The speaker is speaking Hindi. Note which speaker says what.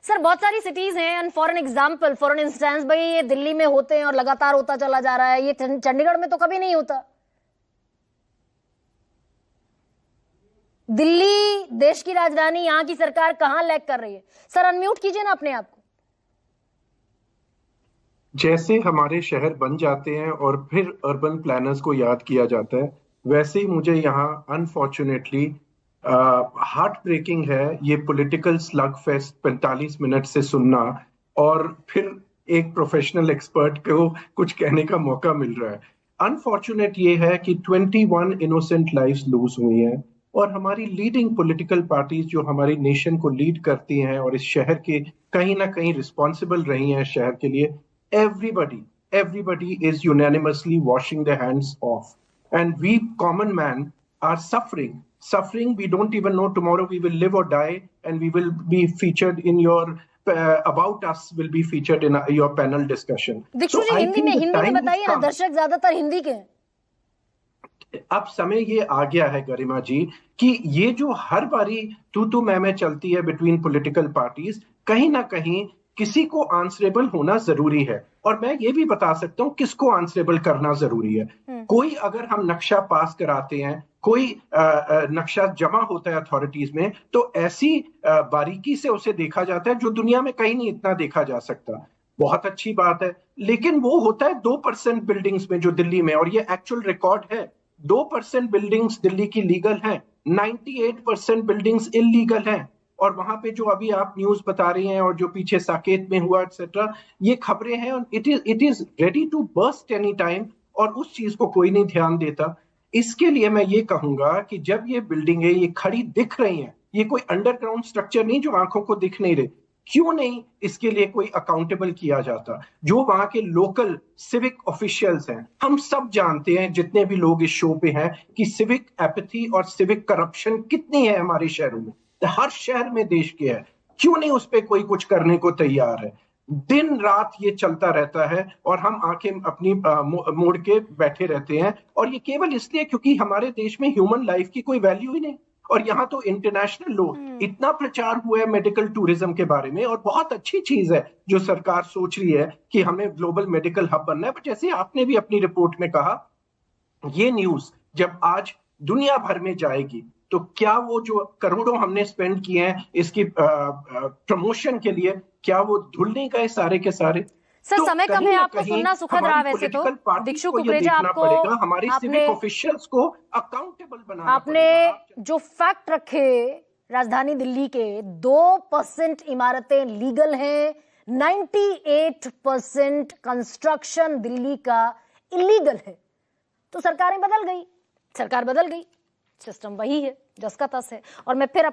Speaker 1: सर बहुत सारी सिटीज हैं and for an example for an instance भाई ये दिल्ली में होते हैं और लगातार होता चला जा रहा है, ये चंडीगढ़ में तो कभी नहीं होता। दिल्ली देश की राजधानी, यहां की सरकार कहां लैग कर रही है? सर अनम्यूट कीजिए ना अपने आप को।
Speaker 2: जैसे हमारे शहर बन जाते हैं और फिर अर्बन प्लानर्स को याद किया जाता है, वैसे ही मुझे यहाँ अनफॉर्चुनेटली हार्ट ब्रेकिंग है ये पॉलिटिकल स्लग फेस्ट 45 मिनट से सुनना, और फिर एक प्रोफेशनल एक्सपर्ट को कुछ कहने का मौका मिल रहा है। अनफॉर्चुनेट ये है कि 21 इनोसेंट लाइव्स लूज हुई हैं, और हमारी लीडिंग पॉलिटिकल पार्टीज जो हमारी नेशन को लीड करती हैं और इस शहर के कहीं ना कहीं रिस्पॉन्सिबल रही हैं शहर के लिए, everybody is unanimously washing their hands off, and we common man are suffering. We don't even know tomorrow we will live or die, and we will be featured in your about us will be featured in your panel discussion.
Speaker 1: Dikshu जी हिंदी में बताइए ना, दर्शक ज्यादातर हिंदी के हैं।
Speaker 2: अब समय ये आ गया है गरिमा जी कि ये जो हर बारी तू मैं चलती है बिटवीन पॉलिटिकल पार्टीज, कहीं ना कहीं किसी को आंसरेबल होना जरूरी है। और मैं ये भी बता सकता हूँ किसको आंसरेबल करना जरूरी है। कोई अगर हम नक्शा पास कराते हैं, कोई नक्शा जमा होता है अथॉरिटीज में, तो ऐसी बारीकी से उसे देखा जाता है जो दुनिया में कहीं नहीं इतना देखा जा सकता। बहुत अच्छी बात है, लेकिन वो होता है 2% बिल्डिंग्स में जो दिल्ली में, और ये एक्चुअल रिकॉर्ड है, 2% बिल्डिंग्स दिल्ली की लीगल हैं, 98% बिल्डिंग्स इलीगल हैं। और वहां पे जो अभी आप न्यूज बता रही हैं और जो पीछे साकेत में हुआ एक्सेट्रा, ये खबरें हैं, it is ready to burst any time, और उस चीज को कोई नहीं ध्यान देता। इसके लिए मैं ये कहूंगा कि जब ये बिल्डिंगें ये खड़ी दिख रही हैं, ये कोई अंडरग्राउंड स्ट्रक्चर नहीं जो आंखों को दिख नहीं रहे, क्यों नहीं इसके लिए कोई अकाउंटेबल किया जाता? जो वहां के लोकल सिविक ऑफिशियल्स हैं, हम सब जानते हैं जितने भी लोग इस शो पे हैं कि सिविक एपैथी और सिविक करप्शन कितनी है हमारे शहरों में, हर शहर में देश के है। क्यों नहीं उस पे कोई कुछ करने को तैयार है? दिन रात ये चलता रहता है और हम आंखें अपनी मोड़ के बैठे रहते हैं, और ये केवल इसलिए क्योंकि हमारे देश में ह्यूमन लाइफ की कोई वैल्यू ही नहीं। और यहाँ तो इंटरनेशनल लोग, इतना प्रचार हुआ है मेडिकल टूरिज्म के बारे में, और बहुत अच्छी चीज है जो सरकार सोच रही है कि हमें ग्लोबल मेडिकल हब बनना है। पर जैसे आपने भी अपनी रिपोर्ट में कहा, ये न्यूज जब आज दुनिया भर में जाएगी, तो क्या वो जो करोड़ों हमने स्पेंड किए हैं इसकी प्रमोशन के लिए, क्या वो धुल नहीं गए सारे के सारे?
Speaker 1: सर
Speaker 2: तो
Speaker 1: समय कम है, आपको सुनना सुखद रहा वैसे तो। दीक्षु कुकरेजा, आपको
Speaker 2: हमारी सिविक ऑफिशियल्स को अकाउंटेबल बनाना
Speaker 1: आपने जो फैक्ट रखे राजधानी दिल्ली के, 2% इमारतें लीगल हैं, 98% कंस्ट्रक्शन दिल्ली का इलीगल है। तो सरकारें बदल गई, सरकार बदल गई, सिस्टम वही है जस का तस है। और मैं फिर